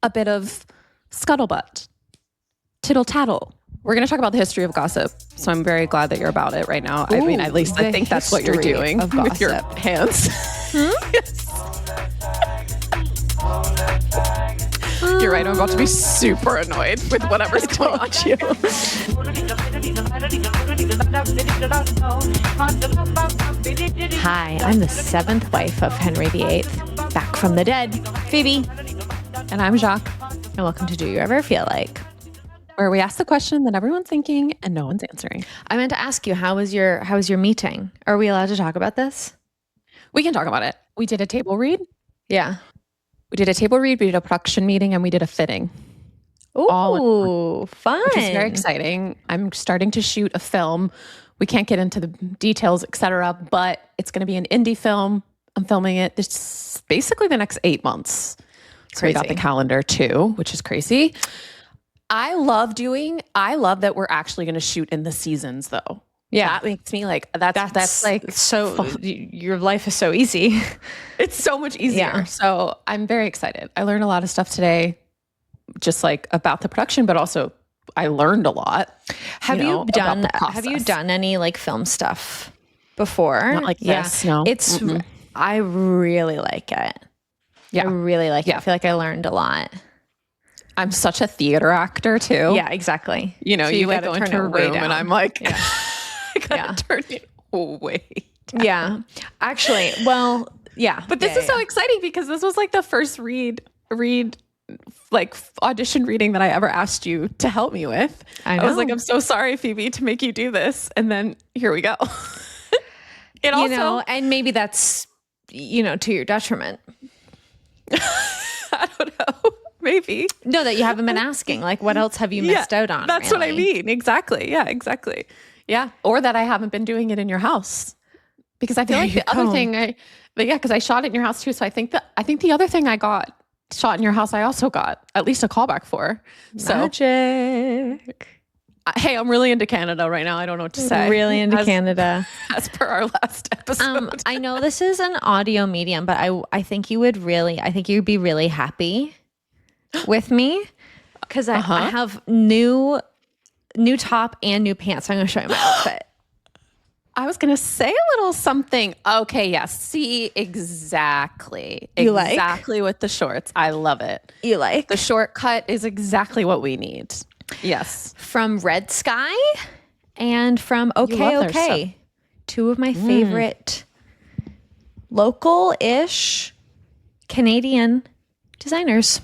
a bit of Scuttlebutt Tittle-Tattle. We're going to talk about the history of gossip, so I'm very glad that you're about it right now. Ooh, I mean, at least I think that's what you're doing with your hands. You're right. I'm about to be super annoyed with whatever's going on. Hi, I'm the seventh wife of Henry VIII, back from the dead, Phoebe. And I'm Jacques. And welcome to Do You Ever Feel Like? Where we ask the question that everyone's thinking and no one's answering. I meant to ask you, how was your meeting? Are we allowed to talk about this? We can talk about it. We did a table read. Yeah. We did a table read, we did a production meeting, and we did a fitting. Ooh, fun. Which is very exciting. I'm starting to shoot a film. We can't get into the details, etc., but it's going to be an indie film. I'm filming it this basically the next 8 months. So we got the calendar too, which is crazy. I love that we're actually going to shoot in the seasons though. Yeah. That makes me like, that's like so fun. Your life is so easy. It's so much easier. Yeah. So I'm very excited. I learned a lot of stuff today, just like about the production, but also I learned a lot. Have you done any like film stuff before? Not like this, no. I really like it. Yeah. I really like it. I feel like I learned a lot. I'm such a theater actor too. Yeah, exactly. You know, so you like go into a room and I'm like, yeah. I gotta turn it way down. Yeah. Actually, well, yeah. But this is so exciting because this was like the first like audition reading that I ever asked you to help me with. I was like, I'm so sorry, Phoebe, to make you do this. And then here we go. And maybe that's, to your detriment. I don't know. Maybe. No, that you haven't been asking. Like, what else have you missed out on? That's what I mean. Exactly. Yeah, exactly. Yeah. Or that I haven't been doing it in your house. Because I feel like the other thing because I shot it in your house too. So I think the other thing I got shot in your house, I also got at least a callback for. Magic. Hey, I'm really into Canada right now. I don't know what to say. Really into Canada. As per our last episode. I know this is an audio medium, but I think you'd be really happy with me because I have new top and new pants. So I'm going to show you my outfit. I was going to say a little something. Okay, yes. See, exactly. Exactly with the shorts. I love it. You like? The shortcut is exactly what we need. Yes. From Red Sky and from OK. Two of my favorite local-ish Canadian designers.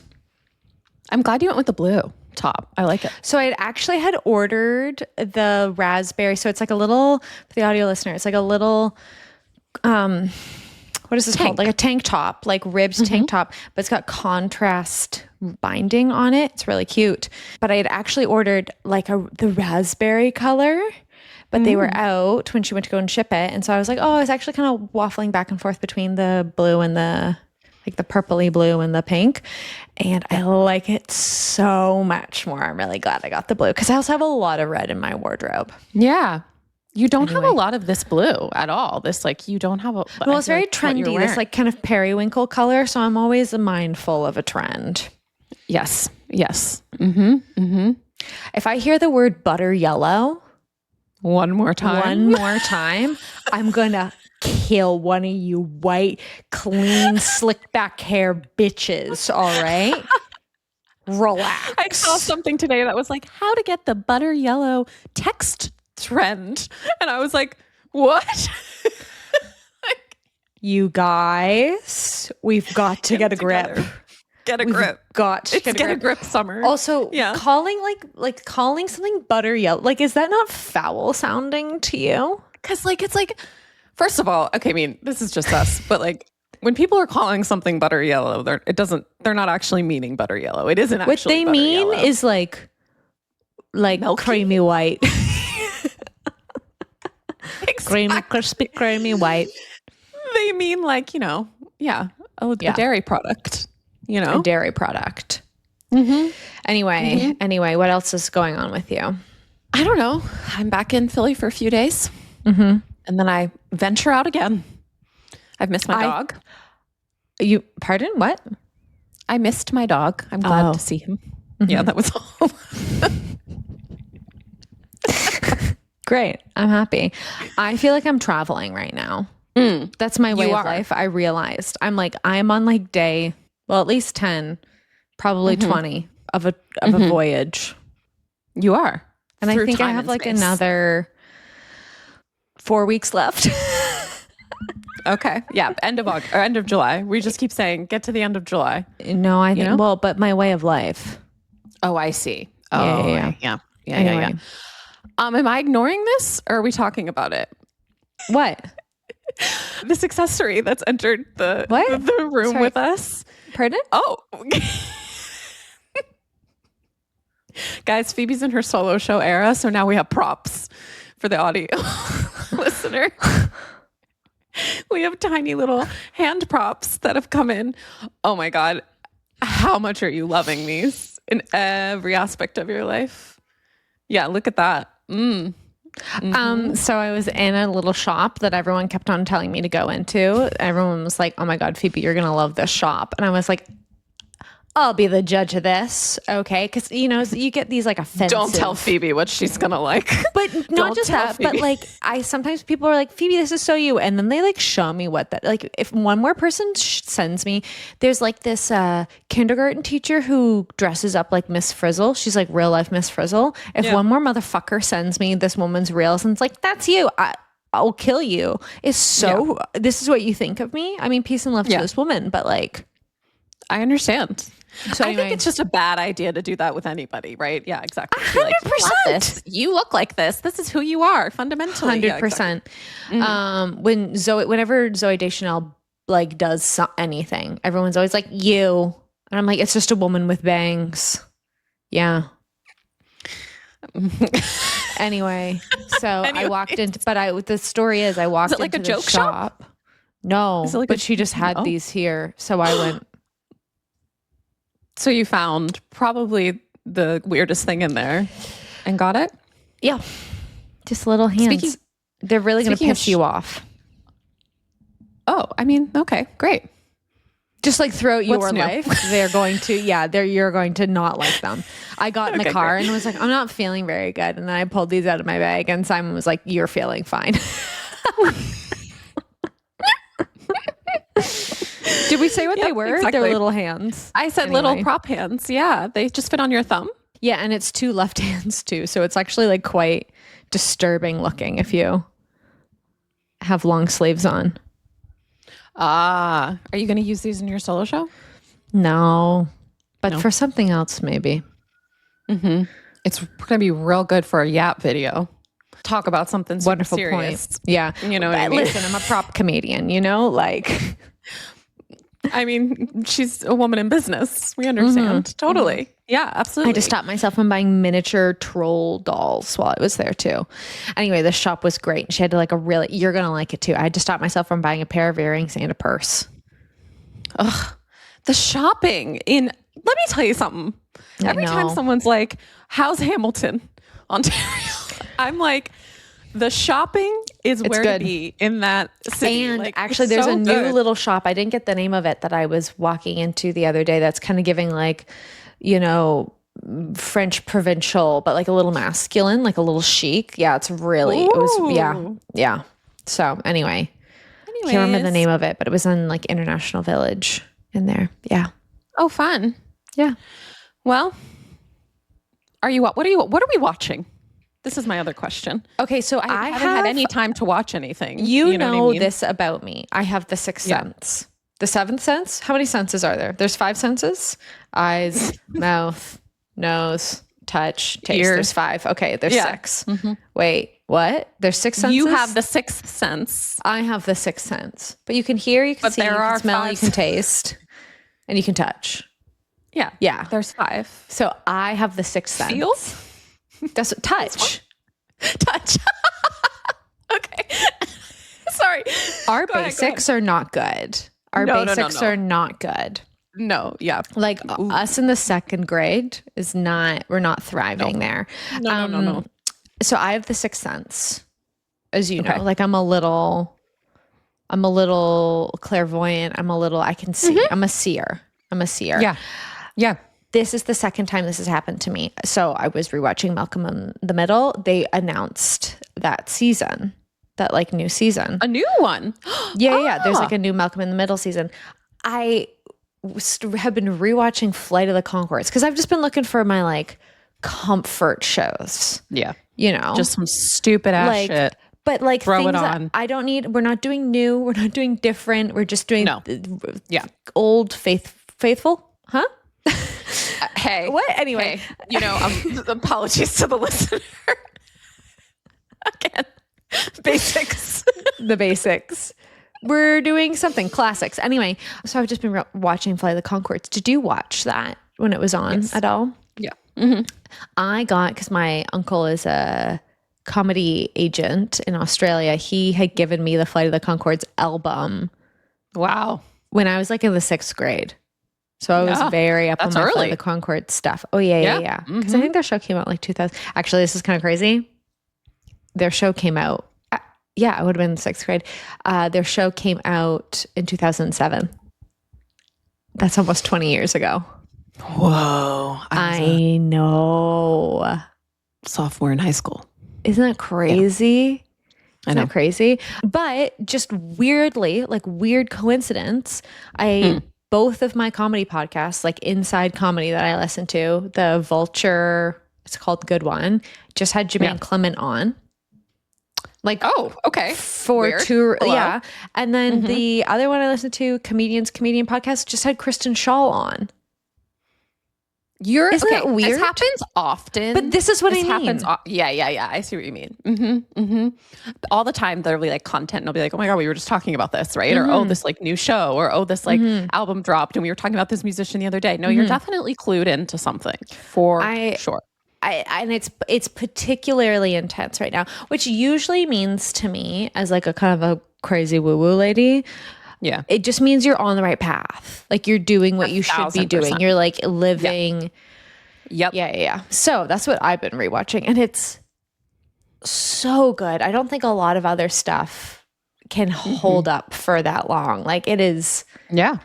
I'm glad you went with the blue top. I like it. So I actually had ordered the raspberry. So it's like a little, for the audio listener, it's like a little, what is this called? Like a tank top, like ribbed tank top, but it's got contrast binding on it. It's really cute. But I had actually ordered like the raspberry color, but they were out when she went to go and ship it. And so I was like, I was actually kind of waffling back and forth between the blue and the purpley blue and the pink. And I like it so much more. I'm really glad I got the blue because I also have a lot of red in my wardrobe. Yeah. You don't have a lot of this blue at all. This you don't have a... Well, it's very trendy. This kind of periwinkle color. So I'm always mindful of a trend. Yes. Yes. Mm-hmm. Mm-hmm. If I hear the word butter yellow... One more time, I'm going to kill one of you white, clean, slick back hair bitches. All right? Relax. I saw something today that was like, how to get the butter yellow text trend. And I was like, what? You guys, we've got to get a grip. Get a grip. Get a grip summer. Also, calling calling something butter yellow, is that not foul sounding to you? Because it's first of all, okay, I mean, this is just us, but when people are calling something butter yellow, they're not actually meaning butter yellow. It isn't actually what they butter mean yellow. Is like milky? Creamy white. Exactly. Crispy creamy white. They mean a dairy product. A dairy product. Mm-hmm. Anyway, what else is going on with you? I don't know. I'm back in Philly for a few days. Mm-hmm. And then I venture out again. I've missed my dog. You, pardon? What? I missed my dog. I'm glad Oh. to see him. Yeah, that was all. Great. I'm happy. I feel like I'm traveling right now. That's my way of life. I realized I'm on like day, well, at least 10, probably 20 of a voyage. You are. And I Through think I time have and like space. another 4 weeks left. Okay. Yeah. End of July. We just keep saying, get to the end of July. No, I think, know? well, but my way of life. Oh, I see. Yeah, Oh, yeah. yeah. Am I ignoring this or are we talking about it? What? This accessory that's entered the room Sorry. with us. Pardon? Oh. Guys, Phoebe's in her solo show era, so now we have props for the audio listener. We have tiny little hand props that have come in. Oh my God. How much are you loving these in every aspect of your life? Yeah, look at that. So I was in a little shop that everyone kept on telling me to go into. Everyone was like, oh my God, Phoebe, you're going to love this shop. And I was like, I'll be the judge of this. Okay. Because, you get these like offensive. Don't tell Phoebe what she's going to like. But not just that, Phoebe. but like sometimes people are like, Phoebe, this is so you. And then they like show me what that, like if one more person sends me, there's like this kindergarten teacher who dresses up like Miss Frizzle. She's like real life Miss Frizzle. If one more motherfucker sends me this woman's reels and it's like, that's you. I'll kill you. This is what you think of me. I mean, peace and love to this woman, but like. I understand. So I think it's just a bad idea to do that with anybody, right? Yeah, exactly. 100%. You look like this. This is who you are fundamentally. 100%. Whenever Zoe Deschanel like does anything, everyone's always like, you. And I'm like, it's just a woman with bangs. Yeah. Anyway, so I walked into, the story is I walked into like a the joke shop. No, but she just had no? these here. So I went. So you found probably the weirdest thing in there and got it? Yeah. Just little hands. They're really going to piss you off. Oh, I mean, okay, great. Just like throughout your new? life, you're going to not like them. I got in the car and was like, I'm not feeling very good. And then I pulled these out of my bag and Simon was like, you're feeling fine. Did we say what they were? Exactly. They're little hands. I said little prop hands. Yeah, they just fit on your thumb. Yeah, and it's 2 left hands too. So it's actually like quite disturbing looking if you have long sleeves on. Are you going to use these in your solo show? No, but for something else maybe. It's going to be real good for a Yap video. Talk about something super Wonderful serious. point. Yeah. You know what I mean? Listen, I'm a prop comedian, like. I mean, she's a woman in business. We understand. Totally. Yeah, absolutely. I just stopped myself from buying miniature troll dolls while I was there too. Anyway, the shop was great. She had like you're going to like it too. I had to stop myself from buying a pair of earrings and a purse. Ugh, the shopping let me tell you something. Every time someone's like, how's Hamilton, Ontario? I'm like, the shopping is where to be in that city. And actually, there's a new little shop. I didn't get the name of it that I was walking into the other day. That's kind of giving like, French provincial, but like a little masculine, like a little chic. Yeah, it's really, it was, yeah. So anyway, can't remember the name of it, but it was in like International Village in there. Yeah. Oh, fun. Yeah. Well, what are we watching? This is my other question. Okay, so I haven't had any time to watch anything. You know what I mean? This about me. I have the 6th sense. The 7th sense? How many senses are there? There's 5 senses. Eyes, mouth, nose, touch, taste. Ear. There's 5. Okay, there's 6. Wait, what? There's 6 senses? You have the 6th sense. I have the 6th sense. But you can hear, you can see, you can smell, you can taste, and you can touch. Yeah. Yeah. There's 5. So I have the 6th sense. Feel? That's touch. Touch. Okay. Sorry. Our basics are not good. Our basics are not good. No, yeah. Like us in the 2nd grade we're not thriving there. No. So I have the 6th sense, as you know. Like I'm a little clairvoyant. I can see. I'm a seer. I'm a seer. Yeah. Yeah. This is the second time this has happened to me. So I was rewatching Malcolm in the Middle. They announced that season, that like new season. A new one. Yeah. There's like a new Malcolm in the Middle season. I have been rewatching Flight of the Conchords because I've just been looking for my like comfort shows. Yeah. You know, just some stupid ass like, shit. But like throw things it on. that I don't need. We're not doing new. We're not doing different. We're just doing old faithful. Huh? Hey. What? Anyway. Hey, you know, apologies to the listener. Again. Basics. The basics. We're doing something. Classics. Anyway, so I've just been watching Flight of the Conchords. Did you watch that when it was on at all? Yeah. I got, because my uncle is a comedy agent in Australia. He had given me the Flight of the Conchords album. Wow. When I was like in the 6th grade. So I was very up on my Flight of the Conchords stuff. Oh, yeah. Because I think their show came out like 2000. Actually, this is kind of crazy. Their show came out. I would have been in 6th grade. Their show came out in 2007. That's almost 20 years ago. Whoa. I know. Sophomore in high school. Isn't that crazy? I know. Isn't that crazy? But just weirdly, like weird coincidence, both of my comedy podcasts, like Inside Comedy that I listen to, the Vulture, it's called Good One, just had Jermaine Clement on. Like, oh, okay. For Weird. 2, yeah. And then the other one I listened to, Comedian Podcast, just had Kristen Shaw on. Isn't that weird? This happens often. But this is what I mean. Yeah. I see what you mean. All the time there'll be like content and it'll be like, oh my God, we were just talking about this, right? Or, oh, this like new show, or, oh, this like album dropped and we were talking about this musician the other day. No, you're definitely clued into something for sure. And it's particularly intense right now, which usually means to me, as like a kind of a crazy woo-woo lady, yeah, it just means you're on the right path. Like you're doing what you should be doing. You're like living. Yep. Yeah. So that's what I've been rewatching, and it's so good. I don't think a lot of other stuff can hold up for that long. Like it is. Yeah.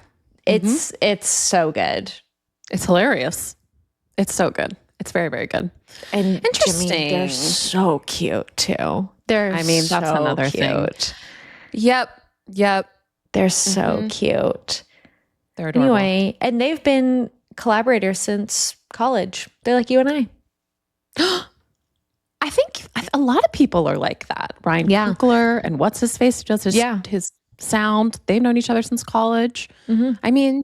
It's so good. It's hilarious. It's so good. It's very, very good. And interesting. Jimmy, they're so cute too. That's another thing. Yep. They're so cute. They're adorable. Anyway, and they've been collaborators since college. They're like you and I. I think a lot of people are like that. Ryan Coogler and what's his face who does his sound. They've known each other since college. I mean,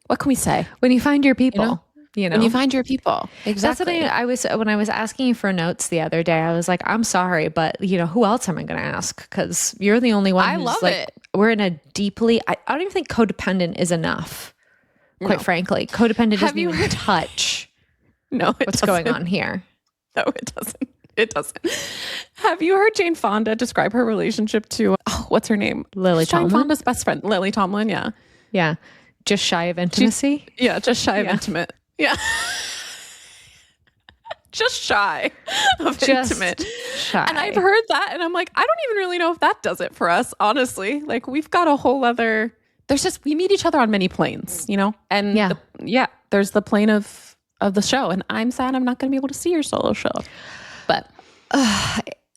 what can we say? When you find your people. You know, when you find your people. Exactly. That's what when I was asking you for notes the other day, I was like, I'm sorry, but who else am I going to ask? Because you're the only one. I love it. We're in a deeply, I don't even think codependent is enough. Quite frankly, codependent doesn't even touch. What's going on here? No, it doesn't. It doesn't. Have you heard Jane Fonda describe her relationship to, what's her name? Lily Tomlin. Jane Fonda's best friend, Lily Tomlin. Yeah. Yeah. Just shy of intimacy. Just shy of intimate. Yeah. Just shy of intimate. Shy. And I've heard that and I'm like, I don't even really know if that does it for us, honestly. Like we've got a whole other, we meet each other on many planes, And there's the plane of the show. And I'm sad I'm not going to be able to see your solo show. But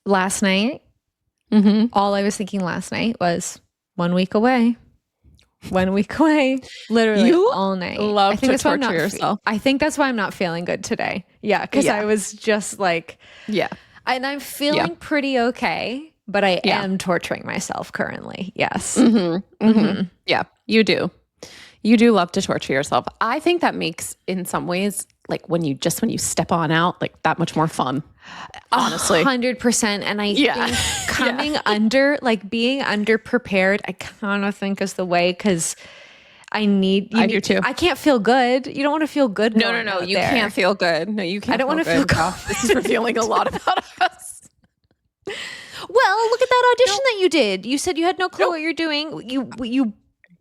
last night, all I was thinking last night was 1 week away. 1 week away, literally all night. Love to torture yourself. I think that's why I'm not feeling good today. Yeah, because I was just like, and I'm feeling pretty okay, but I am torturing myself currently. Yes. Yeah, you do. You do love to torture yourself. I think that makes, in some ways, like when you step on out, like that much more fun. Honestly, 100%. And I think coming under, like being underprepared, I kind of think is the way, because I do too. I can't feel good. You don't want to feel good. No. You can't feel good. No, you can't. I don't want to feel good. This is revealing a lot about us. Well, look at that audition that you did. You said you had no clue what you're doing. You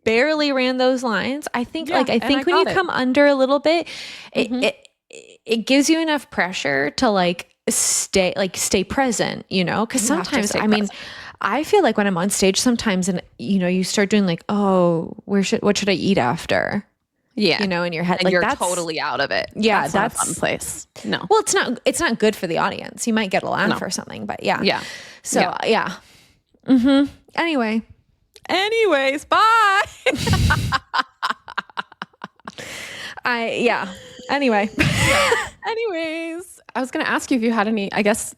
barely ran those lines. I think when you come under a little bit, it gives you enough pressure to stay present, because sometimes I feel like when I'm on stage sometimes and you start doing like, oh, what should I eat after? Yeah. you know, in your head. And Like you're that's totally out of it. Yeah, Not a fun place. No. well, it's not good for the audience. You might get a laugh or something, but yeah. Yeah. So yeah. Anyway. Anyways, bye. Anyway. Anyways, I was going to ask you if you had any, I guess,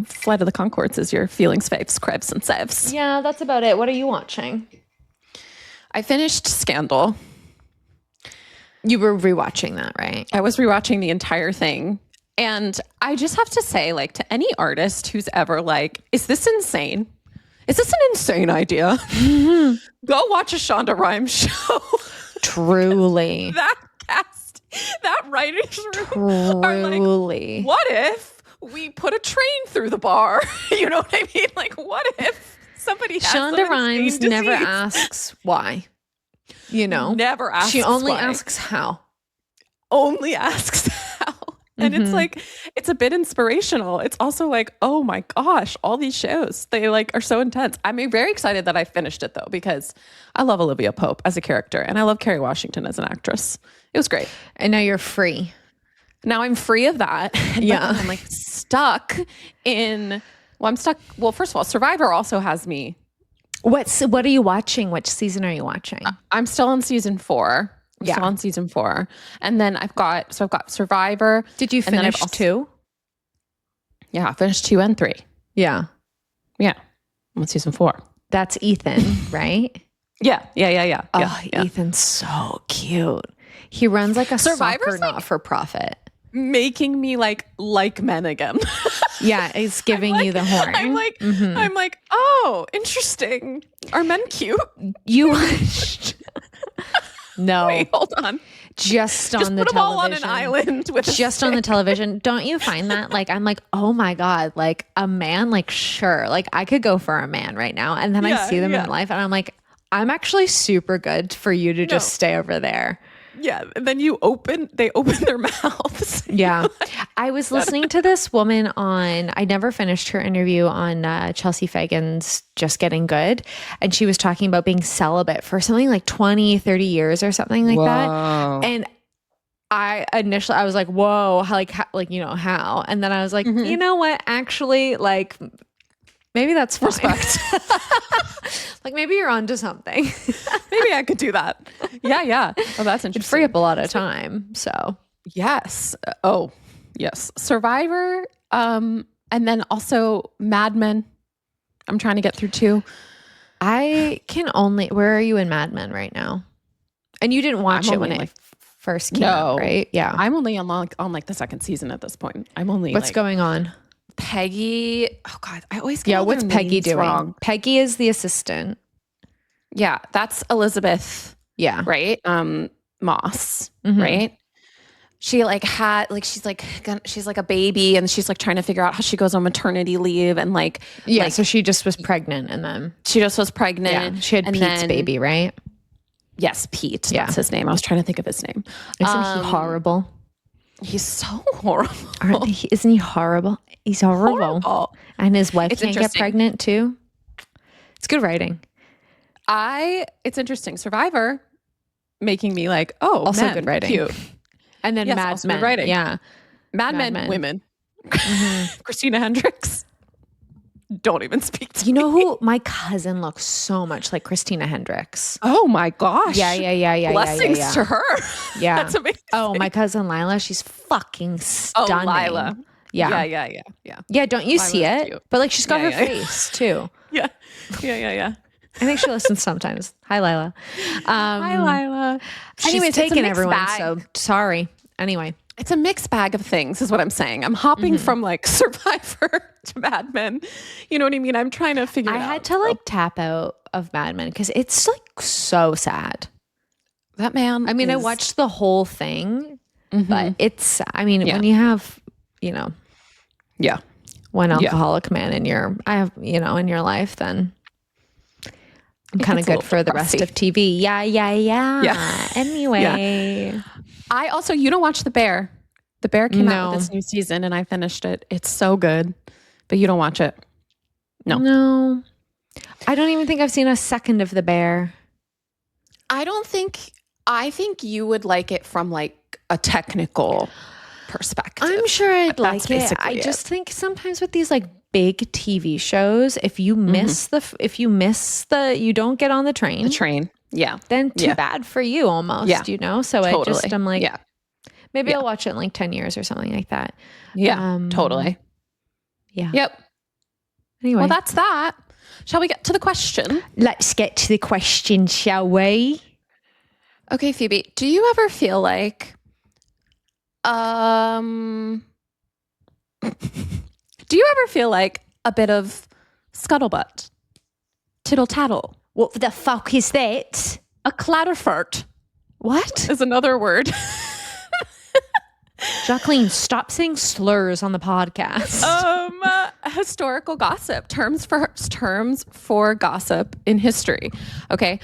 Flight of the Conchords is your feelings, faves, cribs, and sevs. Yeah, that's about it. What are you watching? I finished Scandal. You were rewatching that, right? I was rewatching the entire thing. And I just have to say, like, to any artist who's ever like, is this insane? Is this an insane idea? Go watch a Shonda Rhimes show. Truly. That cast, that writer's room are like, what if we put a train through the bar? You know what I mean? Like, what if somebody has Shonda Rhimes never disease? asks why. You know? Never asks She only why. asks how. Only asks how. And it's like, it's a bit inspirational. It's also like, oh my gosh, all these shows, they like are so intense. I'm very excited that I finished it though, because I love Olivia Pope as a character and I love Kerry Washington as an actress. It was great. And now you're free. Now I'm free of that. Yeah. I'm like stuck in, I'm stuck. Well, first of all, Survivor also has me. What are you watching? Which season are you watching? I'm still on season 4. Yeah. Still on season 4. And then I've got Survivor. Did you finish 2? Yeah, I finished 2 and 3. Yeah. Yeah. I'm on season 4. That's Ethan, right? Yeah. Oh, Ethan's so cute. He runs like a Survivor's soccer not-for-profit. Making me like men again. Yeah, it's giving you the horn. I'm like, oh, interesting. Are men cute? You watched... No. Wait, hold on. Just on Just the put them all television. on an island with Just on the television. Don't you find that? Like, I'm like, oh my God, like a man, like, sure. Like, I could go for a man right now. And then I see them in life and I'm like, I'm actually super good for you to just stay over there. Yeah. And then they open their mouths. Yeah. I was listening to this woman I never finished her interview on Chelsea Fagan's Just Getting Good. And she was talking about being celibate for something like 20, 30 years or something like that. And I was like, whoa, like, you know, how? And then I was like, you know what? Actually, like, maybe that's fine. Respect. Like, maybe you're onto something. Maybe I could do that. Yeah. Oh, that's interesting. It'd free up a lot of time. So yes. Oh, yes. Survivor. And then also Mad Men. I'm trying to get through 2. Where are you in Mad Men right now? And you didn't watch it when it first came out, right? Yeah. I'm only on like the 2nd season at this point. I'm only What's going on? Peggy. Oh God, I always get all what's their Peggy names doing? wrong. Peggy is the assistant. Yeah, that's Elizabeth. Yeah. Right. Moss. Right. She she's like a baby and she's like trying to figure out how she goes on maternity leave and like so she just was pregnant and then she just was pregnant. She had Pete's baby, right? Yes, Pete. That's his name. I was trying to think of his name. Isn't he horrible? He's so horrible. Isn't he horrible? He's horrible. And his wife can't get pregnant too. It's good writing. It's interesting. Survivor making me like, oh, also men, good writing. cute. And then Mad Men. Writing. Yeah. Mad Men, women. Christina Hendricks. Don't even speak to me. You know who? My cousin looks so much like Christina Hendricks. Oh my gosh. Yeah. Blessings to her. Yeah. That's amazing. Oh, my cousin Lila, she's fucking stunning. Oh, Lila. Yeah. Yeah, don't you see it? Cute. But like she's got her face too. Yeah. I think she listens sometimes. Hi, Lila. Hi, Lila. She's taken everyone, bag. so sorry. Anyway. It's a mixed bag of things is what I'm saying. I'm hopping from like Survivor to Mad Men. You know what I mean? I'm trying to figure it out. I had to like tap out of Mad Men because it's like so sad. That man. I mean, I watched the whole thing, but it's, I mean, when you have, you know, one alcoholic man in your life, then I'm kind of good for the rest of TV. Yeah. Anyway. I also, you don't watch The Bear. The Bear came out with this new season and I finished it. It's so good, but you don't watch it. No. I don't even think I've seen a second of The Bear. I don't think I think you would like it from like a technical perspective. I'm sure I'd like it. basically I it. just think sometimes with these like big TV shows, if you miss you don't get on the train, Yeah. then too bad for you almost, Yeah. you know? So Totally. I'm like, yeah. maybe I'll watch it in like 10 years or something like that. Yeah. Totally. Yeah. Yep. Anyway. Well, that's that. Shall we get to the question? Let's get to the question, shall we? Okay, Phoebe, do you ever feel like do you ever feel like a bit of scuttlebutt, tittle-tattle? What the fuck is that? A clatterfurt What? is another word. Jacqueline, stop saying slurs on the podcast. Historical gossip, terms for gossip in history. Okay.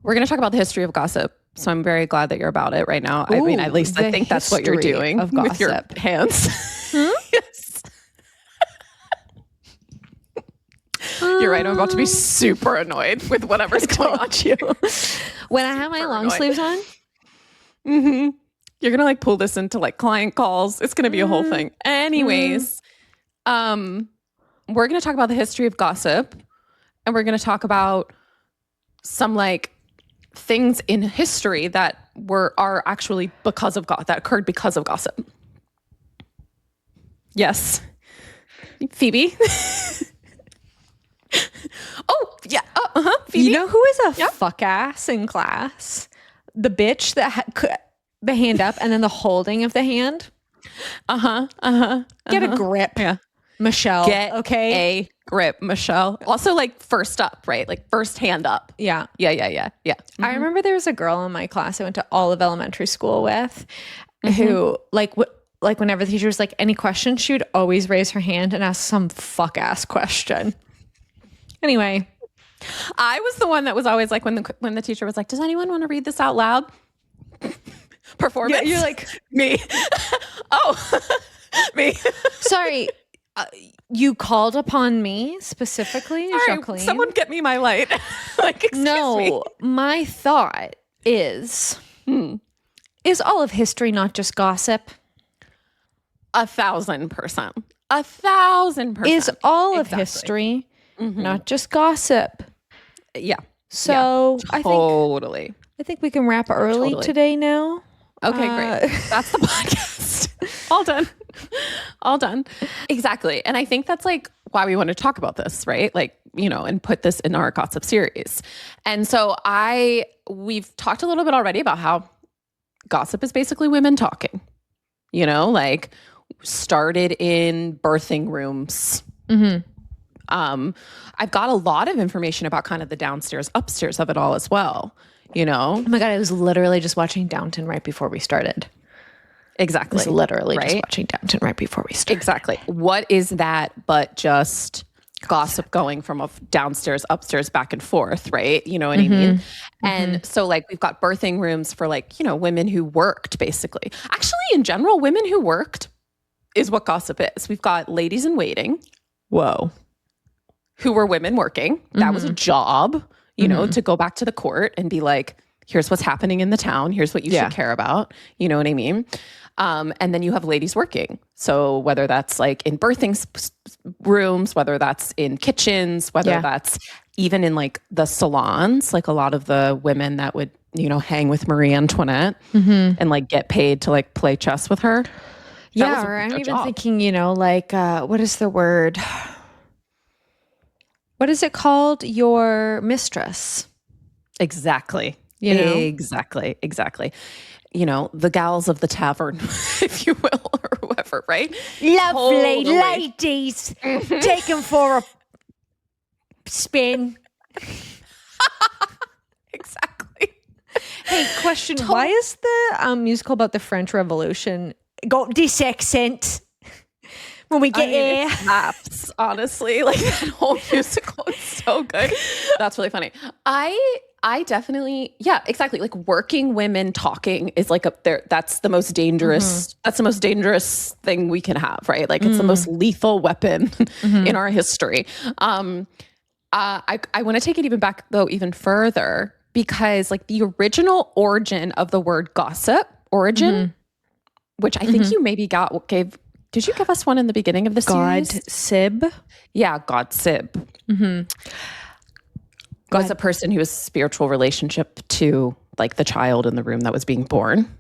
We're going to talk about the history of gossip. So I'm very glad that you're about it right now. I mean, at least I think that's what you're doing with your hands. Yes. You're right. I'm about to be super annoyed with whatever's going on. You. When I have my long sleeves on. Mm-hmm. You're going to like pull this into like client calls. It's going to be a whole thing. Anyways, we're going to talk about the history of gossip, and we're going to talk about some like things in history that are actually that occurred because of gossip. Yes. Phoebe. Oh, yeah. Phoebe. You know who is a fuck ass in class? The bitch that the hand up and then the holding of the hand. Get a grip. Yeah. Michelle. Get a grip, Michelle. Also, like first up, right? Like first hand up. Yeah. Yeah. I remember there was a girl in my class I went to all of elementary school with who like whenever the teacher was like, any questions, she would always raise her hand and ask some fuck ass question. Anyway. I was the one that was always like when the teacher was like, does anyone want to read this out loud? Performance. Yeah, you're like me. Oh, me. Sorry. You called upon me specifically, Jacqueline. Someone get me my light. Like, excuse me. My thought is all of history not just gossip? 1,000%. 1,000%. Is all of history not just gossip? Yeah. So yeah. Totally. I think we can wrap early today now. Okay, great. That's the podcast. All done. Exactly. And I think that's like why we want to talk about this, right? Like, you know, and put this in our gossip series. And so we've talked a little bit already about how gossip is basically women talking, you know, like started in birthing rooms. I've got a lot of information about kind of the downstairs, upstairs of it all as well. You know? Oh my God, I was literally just watching Downton right before we started. Exactly. I was literally just watching Downton right before we started. Exactly. What is that but just gossip going from a downstairs, upstairs, back and forth, right? You know what I mean? And so like we've got birthing rooms for like, you know, women who worked basically. Actually, in general, women who worked is what gossip is. We've got ladies in waiting. Whoa. Who were women working. That was a job. You know, to go back to the court and be like, here's what's happening in the town. Here's what you should care about. You know what I mean? And then you have ladies working. So whether that's like in birthing rooms, whether that's in kitchens, whether that's even in like the salons, like a lot of the women that would, you know, hang with Marie Antoinette and like get paid to like play chess with her. Yeah, or I'm even thinking, you know, like, what is the word? What is it called? Your mistress. Exactly. You know? Exactly. You know, the gals of the tavern, if you will, or whoever, right? Lovely ladies. Take them for a spin. Exactly. Hey, question. Why is the musical about the French Revolution got this accent? When we get here. It slaps, honestly. Like that whole musical is so good. That's really funny. I definitely, yeah, exactly. Like working women talking is like up there. That's the most dangerous. That's the most dangerous thing we can have, right? Like it's the most lethal weapon in our history. I want to take it even back though, even further. because like the original origin of the word gossip which I think you maybe did you give us one in the beginning of the series? Sib. Yeah, gossip. Was a person who was spiritual relationship to like the child in the room that was being born.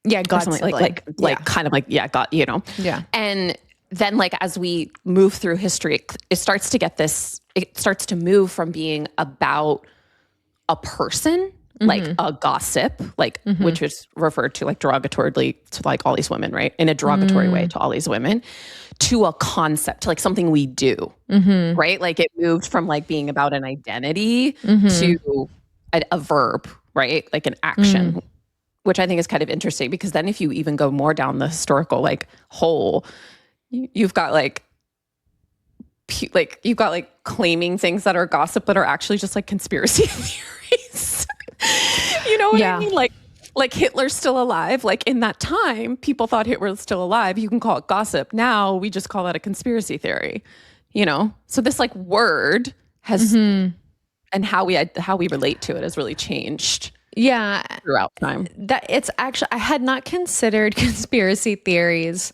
Yeah, God, kind of like, God, you know. Yeah. And then like as we move through history, it starts to move from being about a person, like a gossip, like which is referred to like derogatorily to like all these women, right? In a derogatory way to all these women, to a concept, to like something we do, right? Like it moved from like being about an identity to a verb, right? Like an action, which I think is kind of interesting because then if you even go more down the historical like hole, you've got like you've got like claiming things that are gossip but are actually just like conspiracy theories. You know what I mean? Like Hitler's still alive. Like in that time, people thought Hitler was still alive. You can call it gossip. Now we just call that a conspiracy theory. You know? So this like word has and how we relate to it has really changed. Yeah. Throughout time. That it's actually, I had not considered conspiracy theories.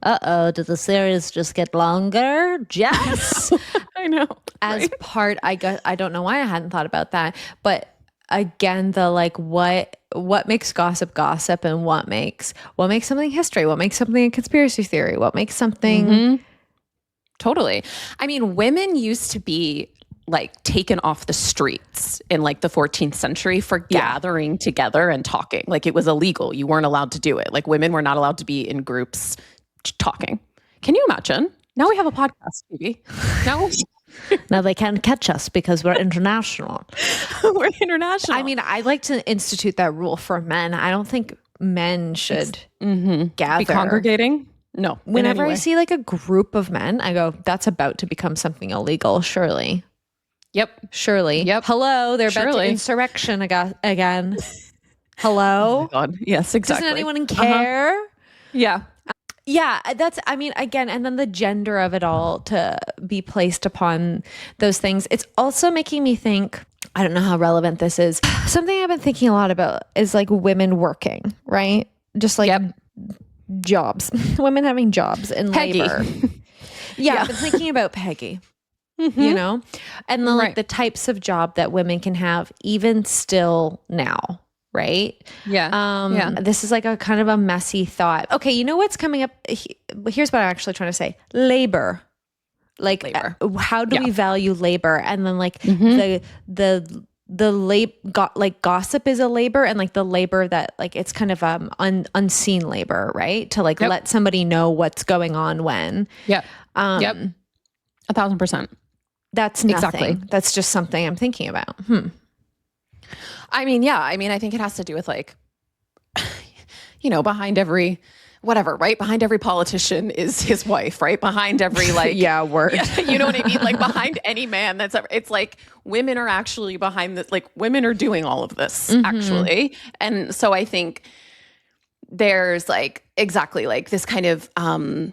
Did the series just get longer? Jess. I know. As part, I don't know why I hadn't thought about that. But again, the like what makes gossip and what makes something history? What makes something a conspiracy theory? What makes something Totally. I mean, women used to be like taken off the streets in like the 14th century for gathering together and talking. Like it was illegal. You weren't allowed to do it. Like women were not allowed to be in groups talking. Can you imagine? Now we have a podcast, baby. Now they can't catch us because we're international. We're international. I mean, I'd like to institute that rule for men. I don't think men should gather. Be congregating? No. Whenever I see like a group of men, I go, that's about to become something illegal, surely. Yep. Surely. Yep. Hello, they're about to insurrection again. Hello? Oh my God. Yes, exactly. Doesn't anyone care? Yeah. Yeah, that's, I mean, again, and then the gender of it all to be placed upon those things. It's also making me think, I don't know how relevant this is. Something I've been thinking a lot about is like women working, right? Just like jobs, women having jobs in labor. Yeah, I've been thinking about Peggy, you know, and then like the types of job that women can have even still now. Right? Yeah. This is like a kind of a messy thought. Okay, you know what's coming up? Here's what I'm actually trying to say. Labor. Like how do we value labor? And then like gossip is a labor, and like the labor that like it's kind of unseen labor, right? To like let somebody know what's going on when. Yep. 1,000%. That's nothing. Exactly. That's just something I'm thinking about. I mean, I think it has to do with like, you know, behind every whatever, right? Behind every politician is his wife, right? Behind every like, you know what I mean? Like behind any man that's ever, it's like women are actually behind this, like women are doing all of this actually. And so I think there's like, exactly like this kind of, I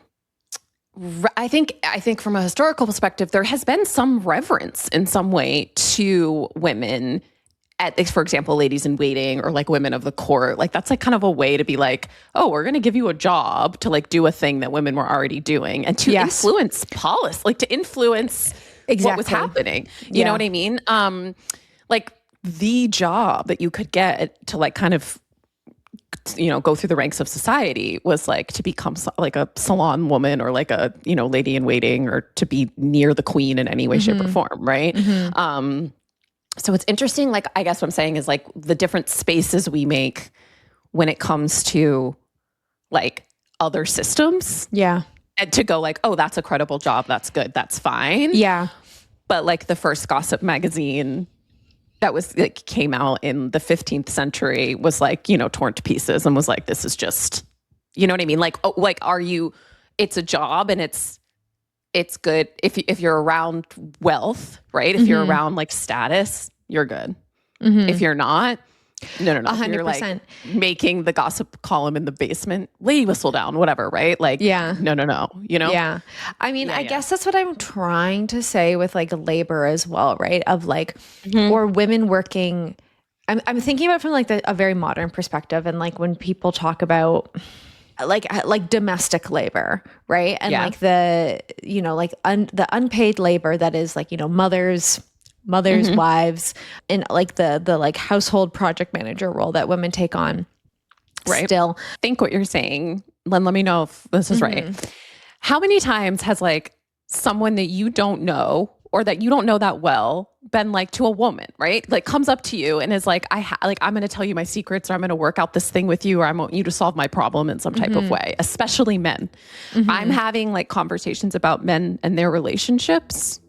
think from a historical perspective, there has been some reverence in some way to women for example, ladies in waiting or like women of the court. Like that's like kind of a way to be like, oh, we're going to give you a job to like do a thing that women were already doing and to influence policy, like to influence what was happening. You know what I mean? Like the job that you could get to like kind of, you know, go through the ranks of society was like to become like a salon woman or like a, you know, lady in waiting or to be near the queen in any way, shape or form. Right. So it's interesting, like, I guess what I'm saying is like the different spaces we make when it comes to like other systems. Yeah. And to go like, oh, that's a credible job. That's good. That's fine. Yeah. But like the first gossip magazine that was like came out in the 15th century was like, you know, torn to pieces and was like, this is just, you know what I mean? Like, oh, like, it's a job and it's good if you're around wealth, right? If you're around like status, you're good. If you're not, No, no, no. You're like 100%. making the gossip column in the basement, lady whistle down, whatever, right? Like, Yeah. no, no, no. You know? Yeah. I mean, I guess that's what I'm trying to say with like labor as well, right? Of like, or women working. I'm thinking about it from like a very modern perspective. And like when people talk about like domestic labor, right? And like the, you know, like the unpaid labor that is like, you know, mothers, wives, and like the like household project manager role that women take on. Right. Still. I think what you're saying, Len, let me know if this is right. How many times has like someone that you don't know or that you don't know that well been like to a woman, right? Like comes up to you and is like, I'm going to tell you my secrets, or I'm going to work out this thing with you, or I want you to solve my problem in some type of way, especially men. I'm having like conversations about men and their relationships.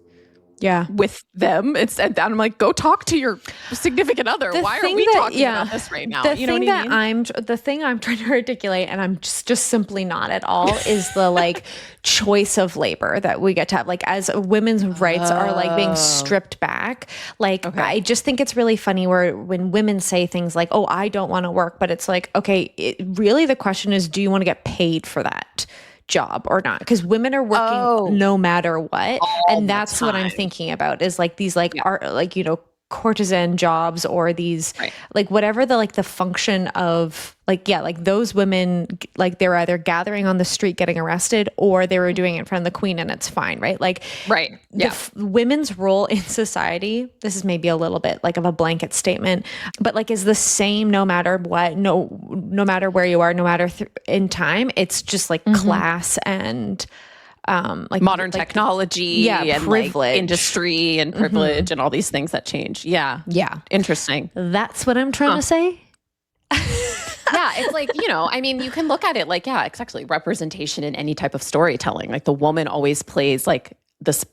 Yeah. With them. And I'm like, go talk to your significant other. Why are we talking about this right now? You know what I mean? The thing I'm trying to articulate, and I'm just simply not at all, is the like choice of labor that we get to have. Like as women's rights are like being stripped back. Like I just think it's really funny when women say things like, oh, I don't want to work, but it's like, okay, really the question is, do you want to get paid for that job or not? Because women are working no matter what, and that's what I'm thinking about is like these like art, like, you know, courtesan jobs, or these like whatever the like the function of like like those women, like they're either gathering on the street getting arrested, or they were doing it in front of the queen and it's fine, right? Like women's role in society, this is maybe a little bit like of a blanket statement, but like is the same no matter what, no matter where you are, no matter in time. It's just like class and like modern technology and privilege, like industry and privilege and all these things that change. Yeah. Interesting. That's what I'm trying to say. Yeah, it's like, you know, I mean, you can look at it like, it's actually representation in any type of storytelling. Like the woman always plays like this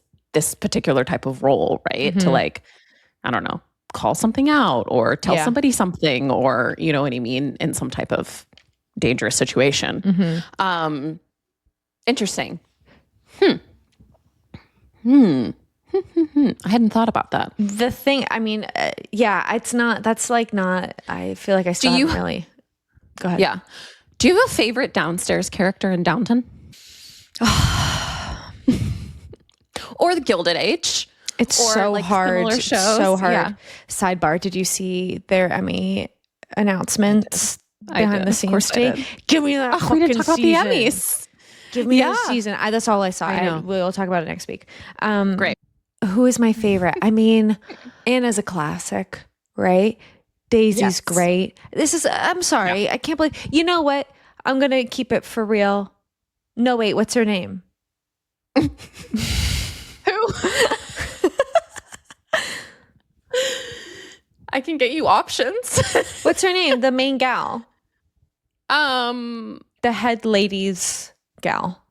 particular type of role, right? To like, I don't know, call something out or tell somebody something, or, you know what I mean, in some type of dangerous situation. Interesting. I hadn't thought about that. The thing, I mean, it's not, that's like not, I feel like I still haven't really, go ahead. Yeah. Do you have a favorite downstairs character in Downton? Or The Gilded Age? It's so like hard. Shows? So hard. Yeah. Sidebar, did you see their Emmy announcements behind the scenes today? Give me that fucking we didn't talk season. about the Emmys. Give me the season. That's all I saw. I know. We'll talk about it next week. Great. Who is my favorite? I mean, Anna's a classic, right? Daisy's great. I'm sorry. I can't believe, you know what? I'm going to keep it for real. No, wait, what's her name? Who? I can get you options. What's her name? The main gal. The head ladies gal.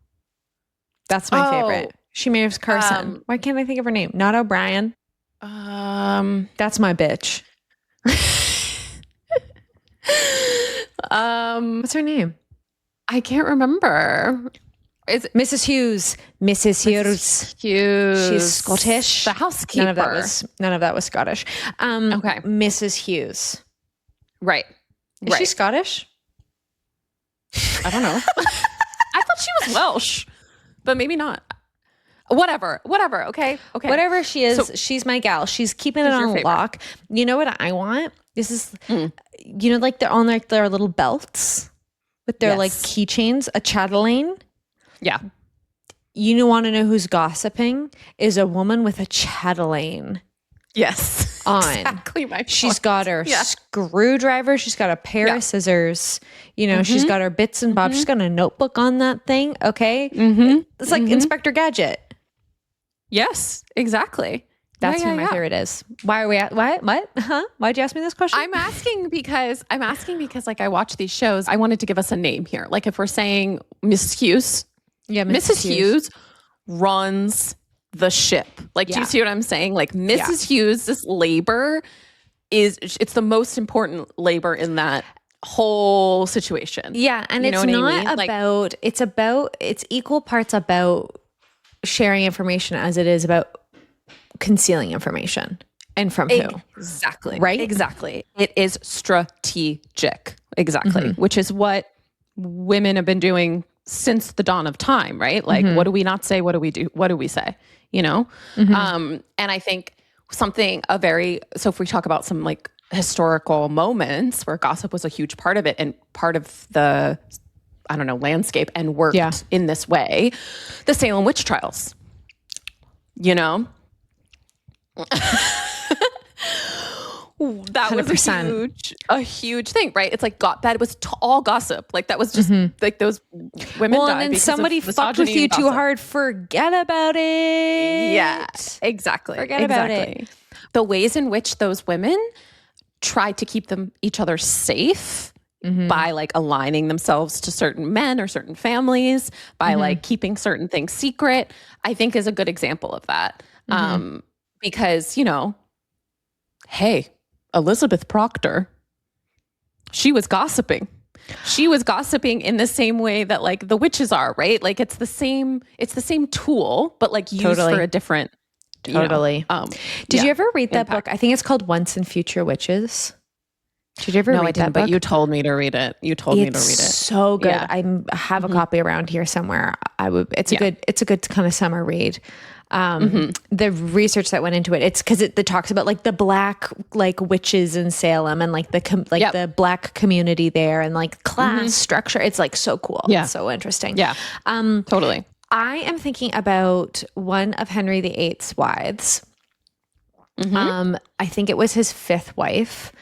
That's my favorite. She marries Carson. Why can't I think of her name? Not O'Brien. That's my bitch. What's her name? I can't remember. Is it Mrs. Hughes? Mrs. Hughes. She's Scottish. The housekeeper. None of that was Scottish. Okay. Mrs. Hughes. Right. Is she Scottish? I don't know. I thought she was Welsh, but maybe not. Whatever. Okay. Whatever she is, so, she's my gal. She's keeping it on lock. You know what I want? This is, you know, like they're on like their little belts with their like keychains, a chatelaine. Yeah. You want to know who's gossiping? Is a woman with a chatelaine. Yes. On. Exactly my point. She's got her screwdriver. She's got a pair of scissors. You know, she's got her bits and bobs. She's got a notebook on that thing. Okay. It's like Inspector Gadget. Yes, exactly. That's who my favorite is. Why are we at what? Huh? Why'd you ask me this question? I'm asking because like I watch these shows. I wanted to give us a name here. Like if we're saying Mrs. Hughes. Yeah, Mrs. Hughes runs the ship. Like, do you see what I'm saying? Like Mrs. Hughes, this labor it's the most important labor in that whole situation. Yeah. And it's not about, it's equal parts about sharing information as it is about concealing information. And from who? Exactly. Right? Exactly. It is strategic. Exactly. Which is what women have been doing since the dawn of time, right? Like, what do we not say? What do we do? What do we say? You know? And I think so if we talk about some like historical moments where gossip was a huge part of it and part of the, I don't know, landscape and worked in this way, the Salem witch trials, you know? That was 100%. a huge thing, right? It's like that was all gossip. Like that was just like those women died and then because somebody of fucked with misogyny you and too gossip. hard. Forget about it. Yeah, exactly. Forget about it. The ways in which those women tried to keep each other safe by like aligning themselves to certain men or certain families, by like keeping certain things secret, I think is a good example of that. Because, you know, hey, Elizabeth Proctor, she was gossiping. She was gossiping in the same way that like the witches are, right? Like it's the same tool, but like used for a different Totally. Did you ever read that book? I think it's called Once and Future Witches. Did you ever read that book? But you told me to read it. It's so good. I have a copy around here somewhere. It's a good kind of summer read. The research that went into it, it's because it talks about like the black like witches in Salem and like the black community there and like class structure. It's like so cool. Yeah. It's so interesting. Yeah. Totally. I am thinking about one of Henry VIII's wives. I think it was his fifth wife,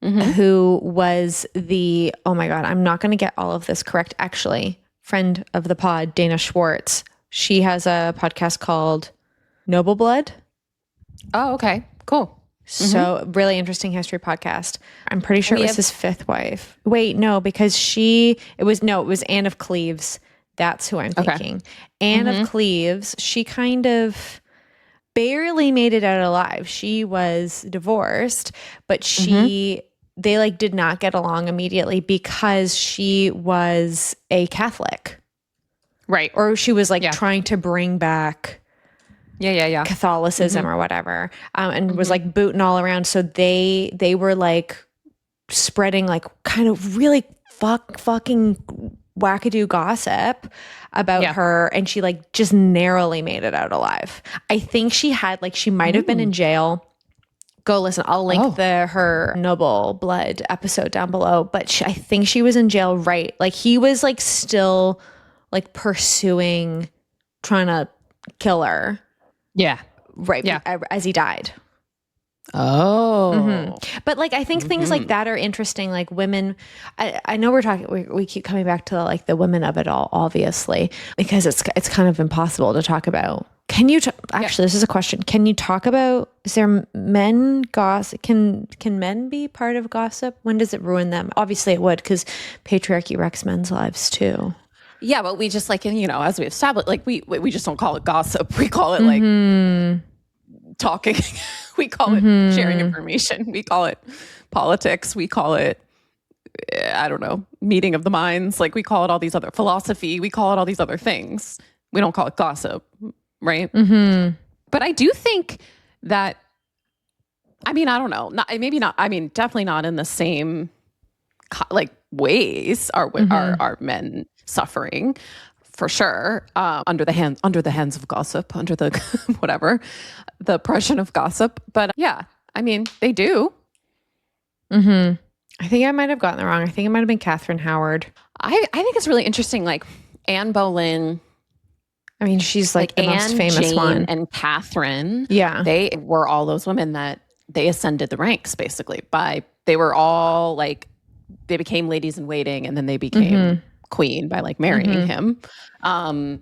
who was oh my God, I'm not going to get all of this correct. Actually, friend of the pod, Dana Schwartz, she has a podcast called Noble Blood. Oh, okay. Cool. So really interesting history podcast. I'm pretty sure it was his fifth wife. Wait, no, because it was Anne of Cleves. That's who I'm thinking. Anne of Cleves, she kind of barely made it out alive. She was divorced, but they like did not get along immediately because she was a Catholic. Right. Or she was like trying to bring back Catholicism or whatever. And was like booting all around. So they were like spreading like kind of really fucking wackadoo gossip about her, and she like just narrowly made it out alive. I think she might have been in jail. Go listen. I'll link her Noble Blood episode down below. But I think she was in jail, right? Like he was like still like pursuing, trying to kill her. Yeah. Right. Yeah. As he died. Oh. But like I think things like that are interesting. Like women, I know we keep coming back to like the women of it all, obviously, because it's kind of impossible to talk about. Can you actually, this is a question. Can you talk about, is there men gossip? Can men be part of gossip? When does it ruin them? Obviously it would, because patriarchy wrecks men's lives too. Yeah, but we just like, you know, as we established, like we just don't call it gossip. We call it like talking. We call it sharing information. We call it politics. We call it, I don't know, meeting of the minds. Like we call it all these other philosophy. We call it all these other things. We don't call it gossip, right? But I do think that, I mean, I don't know, maybe not. I mean, definitely not in the same like ways are men suffering, for sure, under the hands of gossip, under the whatever, the oppression of gossip. But yeah, I mean, they do. I think I might have gotten it wrong. I think it might have been Catherine Howard. I think it's really interesting. Like Anne Boleyn. I mean, she's like the most famous Jane, one. And Catherine. Yeah, they were all those women that they ascended the ranks basically they were all like, they became ladies in waiting, and then they became queen by like marrying him. I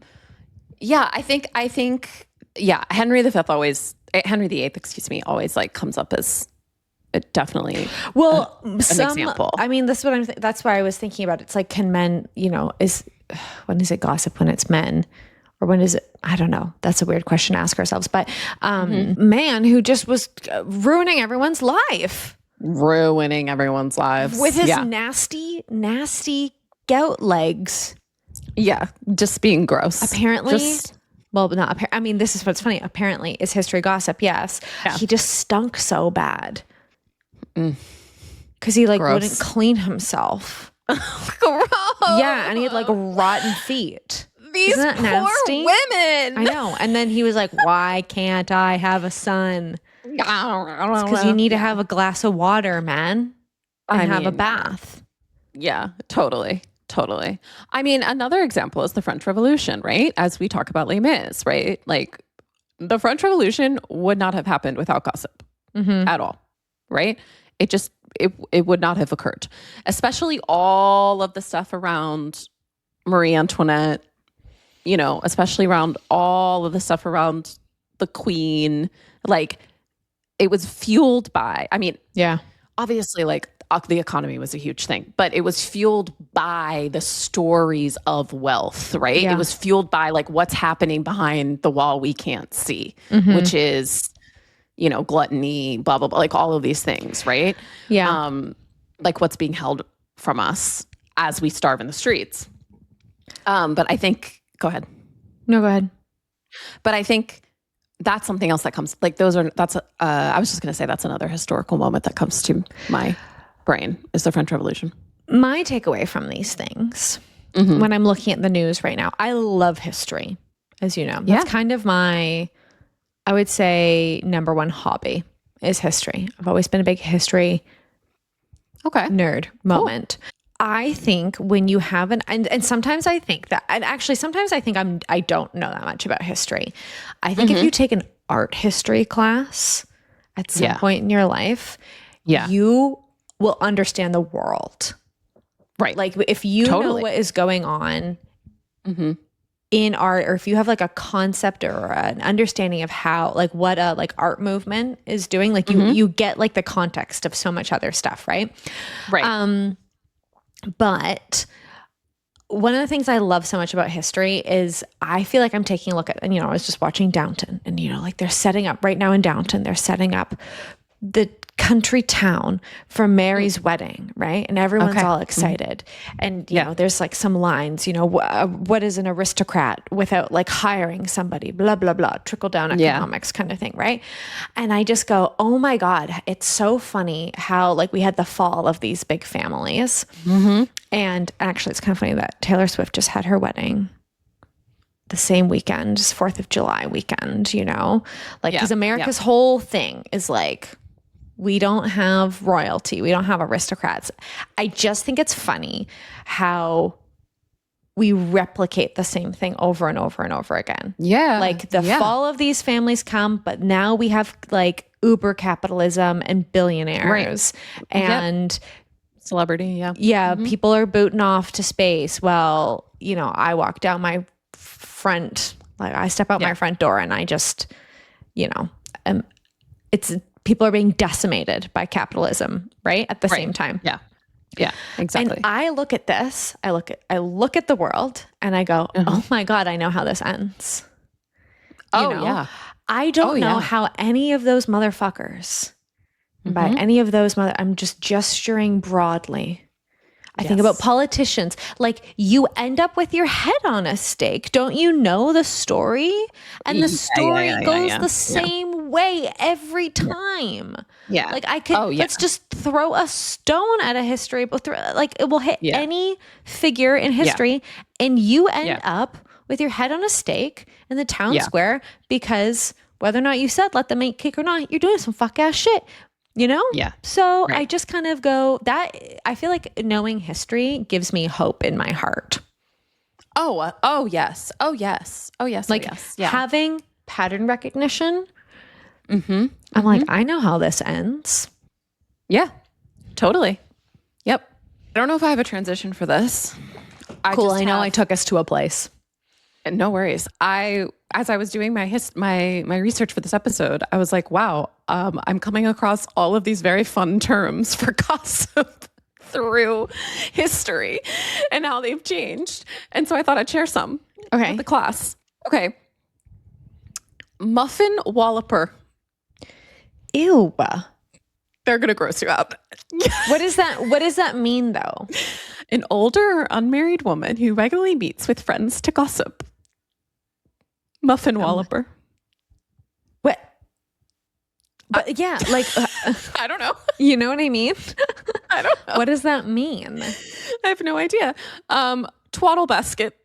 think Henry VIII, excuse me, always like comes up as definitely an example. I mean, that's why I was thinking about it. It's like, can men, you know, when is it gossip when it's men? Or when is it? I don't know. That's a weird question to ask ourselves. But man who just was ruining everyone's life. With his nasty, nasty gout legs. Yeah, just being gross. Apparently. well, not I mean, this is what's funny. Apparently, is history gossip? Yes. Yeah. He just stunk so bad because he like Gross. wouldn't clean himself. Gross. Yeah, and he had like rotten feet. These Isn't that poor nasty? women. I know. And then he was like, "Why can't I have a son? Because you need to have a glass of water, man, and have a bath." Yeah, totally. Totally. I mean, another example is the French Revolution, right? As we talk about Les Mis, right? Like the French Revolution would not have happened without gossip at all, right? It would not have occurred, especially all of the stuff around Marie Antoinette, you know, especially around all of the stuff around the Queen. Like it was fueled by, I mean, Yeah. obviously like the economy was a huge thing, but it was fueled by the stories of wealth, right? Yeah. It was fueled by like what's happening behind the wall we can't see, which is, you know, gluttony, blah, blah, blah, like all of these things, right? Yeah. Like what's being held from us as we starve in the streets. But I think, go ahead. No, go ahead. But I think that's something else that comes, like I was just going to say that's another historical moment that comes to my brain is the French Revolution. My takeaway from these things when I'm looking at the news right now, I love history, as you know. That's kind of my, I would say, number one hobby is history. I've always been a big history nerd moment. I think when you have and sometimes I think that, and actually sometimes I think I don't know that much about history. I think if you take an art history class at some point in your life, you will understand the world. Right. Like if you know what is going on in art, or if you have like a concept or an understanding of how, like what a like art movement is doing, like you get like the context of so much other stuff. Right. Right. But one of the things I love so much about history is I feel like I'm taking a look at, and, you know, I was just watching Downton, and, you know, like they're setting up right now in Downton, they're setting up the country town for Mary's wedding, right? And everyone's all excited. And, you know, there's like some lines, you know, what is an aristocrat without like hiring somebody, blah, blah, blah, trickle down economics kind of thing, right? And I just go, oh my God, it's so funny how like we had the fall of these big families. And actually, it's kind of funny that Taylor Swift just had her wedding the same weekend, 4th of July weekend, you know? Like, because America's whole thing is like, we don't have royalty. We don't have aristocrats. I just think it's funny how we replicate the same thing over and over and over again. Yeah. Like the fall of these families come, but now we have like uber capitalism and billionaires and celebrity. People are booting off to space. Well, you know, I walk down my front, like I step out my front door and I just, you know, it's people are being decimated by capitalism, right? At the same time. Yeah, exactly. And I look at this, I look at the world and I go, oh my God, I know how this ends. You know? I don't know how any of those motherfuckers, by any of those I'm just gesturing broadly. I think about politicians, like you end up with your head on a stake. Don't you know the story? And the story goes the same way every time. Yeah. Like I could, let's just throw a stone at a history, but like it will hit any figure in history and you end up with your head on a stake in the town square because whether or not you said, let them eat cake or not, you're doing some fuck ass shit. You know? Yeah. So I just kind of go that I feel like knowing history gives me hope in my heart. Oh yes. Like having pattern recognition. I'm like, I know how this ends. Yeah, totally. Yep. I don't know if I have a transition for this. I know I took us to a place. No worries. As I was doing my research for this episode, I was like, wow, I'm coming across all of these very fun terms for gossip through history and how they've changed. And so I thought I'd share some with the class. Okay. Muffin walloper. Ew. They're going to gross you out. What does that mean though? An older or unmarried woman who regularly meets with friends to gossip. Muffin walloper. What? But yeah, like I don't know. you know what I mean? I don't know. What does that mean? I have no idea. Twaddle basket.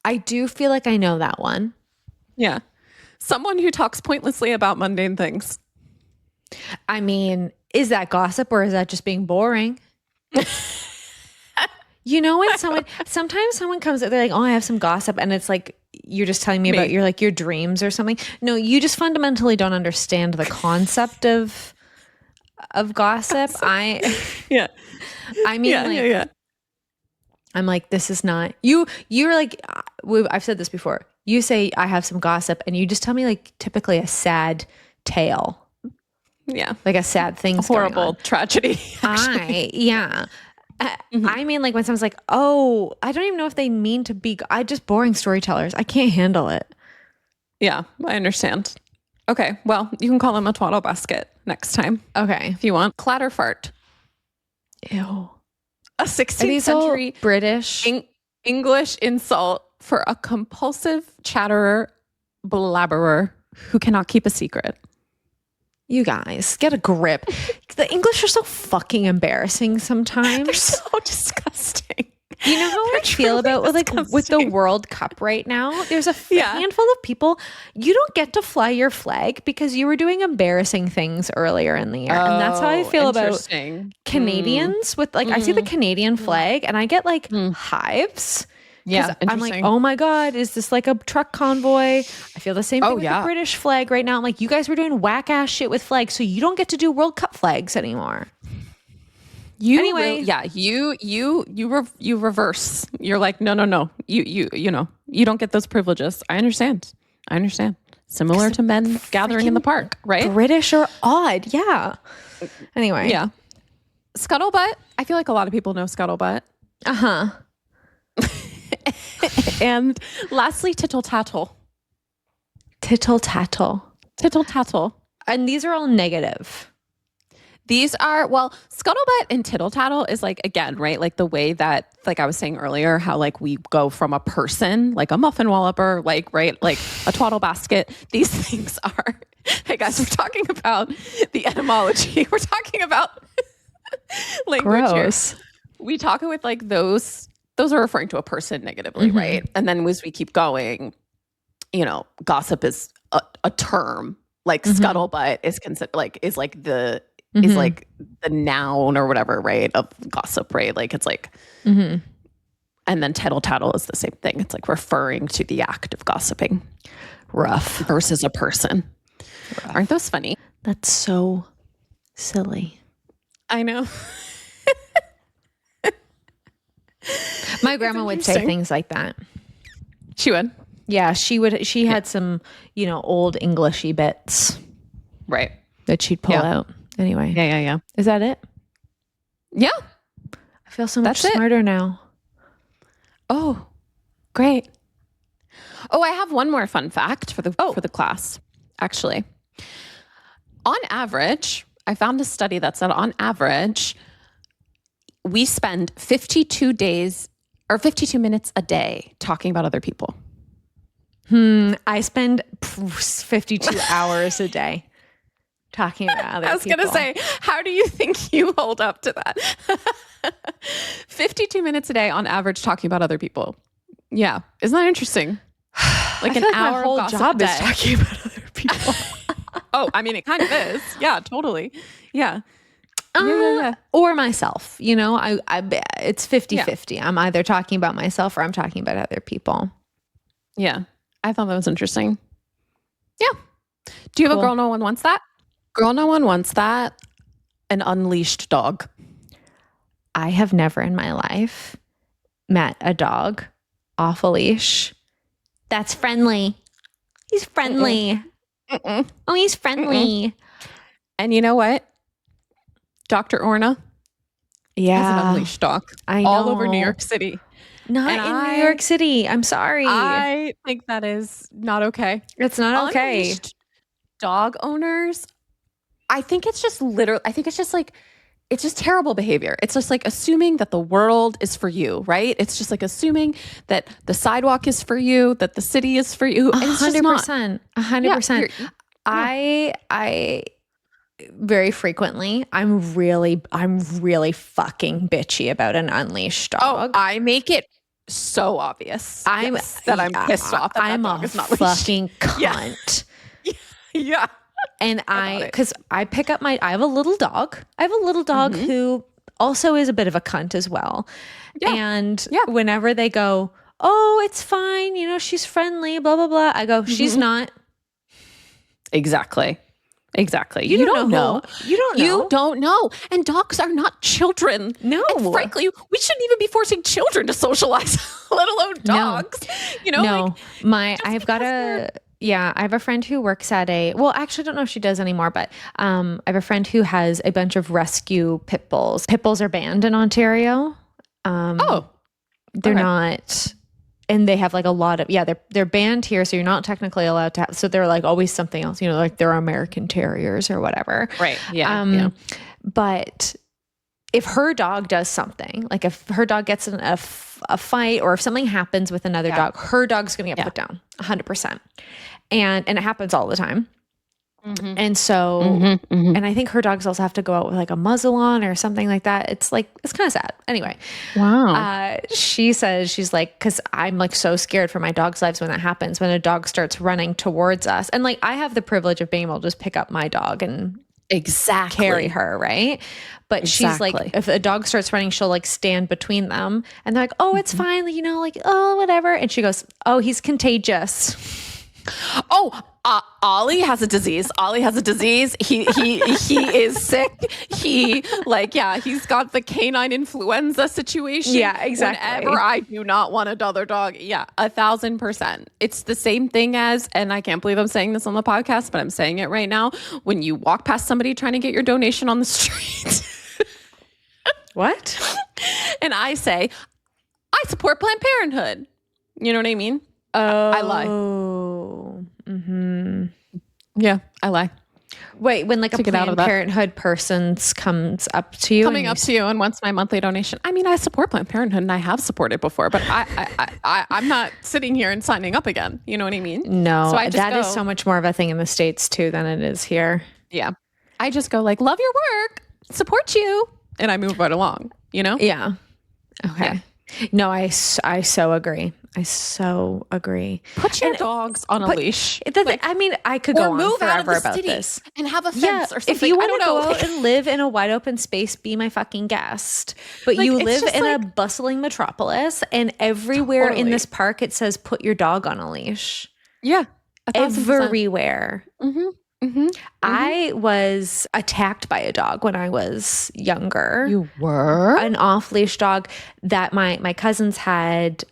I do feel like I know that one. Yeah. Someone who talks pointlessly about mundane things. I mean, is that gossip or is that just being boring? You know, when sometimes someone comes up, they're like, oh, I have some gossip. And it's like, you're just telling me about your dreams or something. No, you just fundamentally don't understand the concept of gossip. I mean, I'm like, this is not you're like, I've said this before. You say I have some gossip and you just tell me like typically a sad tale. Yeah. Like a sad thing. Horrible tragedy. I mean, like when someone's like, oh, I don't even know if they mean to be, I just boring storytellers. I can't handle it. Yeah, I understand. Okay, well, you can call them a twaddle basket next time. Okay. If you want. Clatter fart. Ew. A 16th century British English insult for a compulsive chatterer, blabberer who cannot keep a secret. You guys, get a grip. The English are so fucking embarrassing sometimes. They're so disgusting. You know how I feel about with the World Cup right now? There's a handful of people. You don't get to fly your flag because you were doing embarrassing things earlier in the year. And that's how I feel about Canadians with like, I see the Canadian flag and I get like hives. Yeah, I'm like, oh my God, is this like a truck convoy? I feel the same thing with the British flag right now. I'm like, you guys were doing whack ass shit with flags, so you don't get to do World Cup flags anymore. You reverse. You're like, no. You know, you don't get those privileges. I understand. Similar to men gathering in the park, right? British are odd. Yeah. Anyway. Yeah. Scuttlebutt. I feel like a lot of people know Scuttlebutt. Uh-huh. And lastly, Tittle-Tattle. Tittle-Tattle. And these are all negative. These are, well, Scuttlebutt and Tittle-Tattle is like, again, right? Like the way that, like I was saying earlier, how like we go from a person, like a muffin walloper, like, right? Like a twaddle basket. These things are, hey guys, we're talking about the etymology. We're talking about language here. We talk with like those are referring to a person negatively, right? And then as we keep going, you know, gossip is a term. Like scuttlebutt is considered like is like the noun or whatever, right? Of gossip, right? Like it's like, and then tittle-tattle is the same thing. It's like referring to the act of gossiping. Rough. Versus a person. Rough. Aren't those funny? That's so silly. I know. My grandma would say things like that. She would? Yeah, she would. She had some, you know, old Englishy bits. Right. That she'd pull out. Anyway. Yeah. Is that it? Yeah. I feel so much smarter now. Oh, great. Oh, I have one more fun fact for the class, actually. On average, I found a study that said on average, we spend 52 minutes a day talking about other people. I spend 52 hours a day talking about other people. I was going to say, how do you think you hold up to that? 52 minutes a day on average talking about other people. Yeah. Isn't that interesting? Like an hour my whole job is talking about other people. Oh, I mean, it kind of is. Yeah, totally. Yeah. Or myself, you know, I it's 50-50. I'm either talking about myself or I'm talking about other people. Yeah. I thought that was interesting. Yeah. Do you have a girl no one wants that? Girl no one wants that. An unleashed dog. I have never in my life met a dog off a leash that's friendly. He's friendly. Oh, he's friendly. And you know what? Dr. Orna has an unleashed dog. I know. All over New York City. Not in New York City. I'm sorry. I think that is not okay. It's not okay. Unleashed dog owners, I think it's just like it's just terrible behavior. It's just like assuming that the world is for you, right? It's just like assuming that the sidewalk is for you, that the city is for you. And it's just not. 100%. 100%. I very frequently, I'm really fucking bitchy about an unleashed dog. Oh, I make it so obvious that I'm pissed off that I'm dog a is not leashed. fucking cunt. Yeah. And because I pick up I have a little dog. I have a little dog who also is a bit of a cunt as well. Yeah. And whenever they go, oh, it's fine, you know, she's friendly, blah, blah, blah. I go, she's not. Exactly. You don't know. You don't know. And dogs are not children. No. And frankly, we shouldn't even be forcing children to socialize, let alone dogs. No. You know, no. I have a friend who works at well, actually, I don't know if she does anymore, but I have a friend who has a bunch of rescue pit bulls. Pit bulls are banned in Ontario. They're not, and they have like a lot of, they're banned here. So you're not technically allowed to have, so they're like always something else, you know, like they're American Terriers or whatever. Right. Yeah. But if her dog does something, like if her dog gets in a fight or if something happens with another dog, her dog's going to get put down 100%. And it happens all the time. Mm-hmm. And so, and I think her dogs also have to go out with like a muzzle on or something like that. It's kind of sad. Anyway. Wow. She says, she's like, cause I'm like so scared for my dog's lives when that happens, when a dog starts running towards us. And like, I have the privilege of being able to just pick up my dog and carry her. Right. But she's like, if a dog starts running, she'll like stand between them and they're like, oh, it's fine. You know, like, oh, whatever. And she goes, oh, he's contagious. Oh, Ollie has a disease. He is sick. He's got the canine influenza situation. Yeah, exactly. Whenever I do not want another dog. Yeah, 1,000%. It's the same thing as, and I can't believe I'm saying this on the podcast, but I'm saying it right now. When you walk past somebody trying to get your donation on the street. What? And I say, I support Planned Parenthood. You know what I mean? I lie. Mm-hmm. Yeah, I lie. Wait, when like a Planned Parenthood person comes up to you and wants my monthly donation. I mean, I support Planned Parenthood and I have supported before, but I'm not sitting here and signing up again. You know what I mean? No, so that is so much more of a thing in the States too than it is here. Yeah. I just go like, love your work, support you. And I move right along, you know? Yeah. Okay. Yeah. No, I so agree. Put your dogs on a leash. I mean, I could go on forever about this. And have a fence or something. If you want to go out and live in a wide open space, be my fucking guest. But like, you live in a bustling metropolis and everywhere in this park, it says, put your dog on a leash. Yeah. 1,000%. Everywhere. Mm-hmm. Mm-hmm. I was attacked by a dog when I was younger. You were? An off-leash dog that my cousins had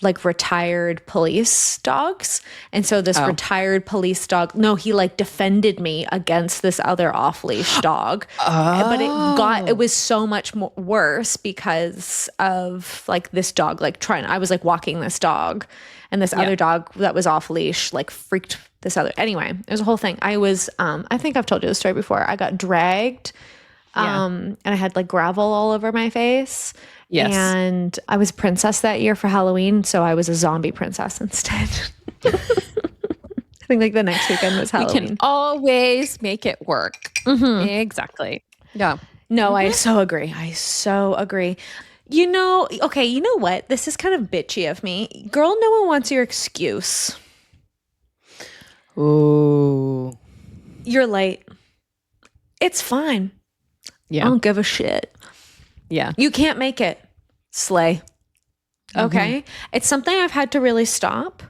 like retired police dogs. And so this retired police dog, he like defended me against this other off-leash dog. But it was so much worse because of like this dog, like I was like walking this dog and this other dog that was off-leash like freaked this other. Anyway, there's a whole thing. I was, I think I've told you the story before. I got dragged and I had like gravel all over my face. Yes. And I was a princess that year for Halloween. So I was a zombie princess instead. I think like the next weekend was Halloween. We can always make it work. Mm-hmm. Exactly. Yeah. No, I so agree. You know, okay, you know what? This is kind of bitchy of me. Girl, no one wants your excuse. Ooh. You're late. It's fine. Yeah. I don't give a shit. Yeah. You can't make it. Slay. Okay. Mm-hmm. It's something I've had to really stop.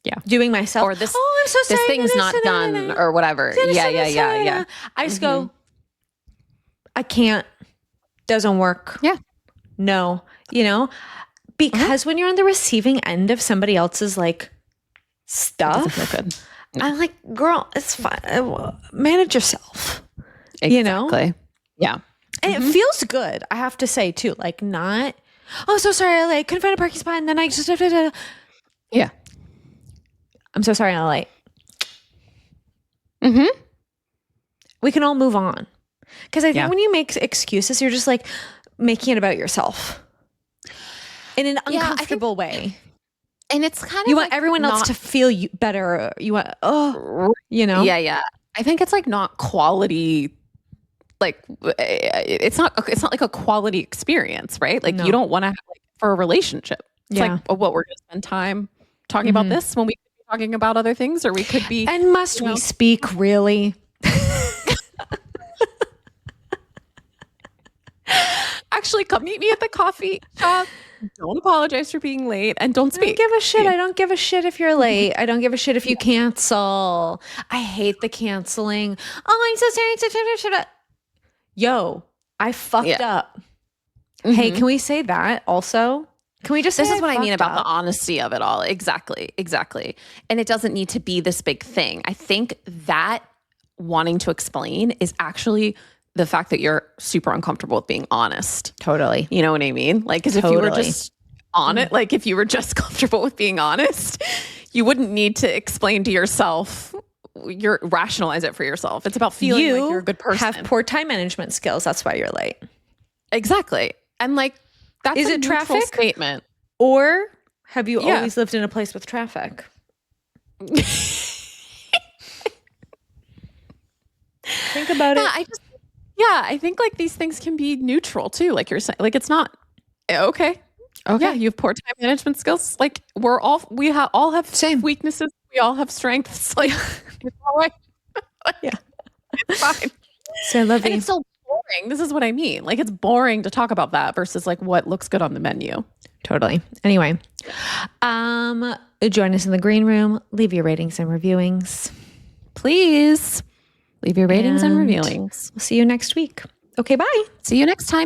Yeah. Doing myself. Or this, I'm so sorry. This thing's not done or whatever. Yeah. I just go, I can't. Doesn't work. Yeah. No. You know? Because when you're on the receiving end of somebody else's like stuff, it doesn't feel good. No. I'm like, girl, it's fine. Manage yourself. Exactly. You know? Yeah. And it feels good, I have to say, too. Like, not, oh, so sorry, I couldn't find a parking spot, and then I just... Yeah. I'm so sorry, I'm late. Mm-hmm. We can all move on. Because I think when you make excuses, you're just like making it about yourself in an uncomfortable way. And it's kind of you want everyone else to feel better. You want, Yeah. I think it's like not quality. Like it's not like a quality experience, right? Like you don't want to have for a relationship. It's like, what we're going to spend time talking about this when we could be talking about other things, or we could be. And must we speak really? Actually, come meet me at the coffee shop. Don't apologize for being late, and don't speak. I don't give a shit. I don't give a shit if you're late. I don't give a shit if you cancel. I hate the canceling. Oh, I'm so sorry. Yo, I fucked up. Hey, can we say that also? Can we just say this is what I mean about the honesty of it all. Exactly. And it doesn't need to be this big thing. I think that wanting to explain is actually the fact that you're super uncomfortable with being honest. Totally. You know what I mean? Like, because if you were just on it, like if you were just comfortable with being honest, you wouldn't need to explain to yourself, rationalize it for yourself. It's about feeling like you're a good person. You have poor time management skills. That's why you're late. Exactly. And like, that's is a it neutral traffic statement. Or have you always lived in a place with traffic? Think about it. I think like these things can be neutral too. Like you're saying, like it's not okay. Yeah, you have poor time management skills. Like we all have same weaknesses. We all have strengths. Like it's all right. It's fine. So lovely. And it's so boring. This is what I mean. Like it's boring to talk about that versus like what looks good on the menu. Totally. Anyway, join us in the green room. Leave your ratings and reviewings. Please leave your ratings and reviewings. We'll see you next week. Okay, bye. See you next time.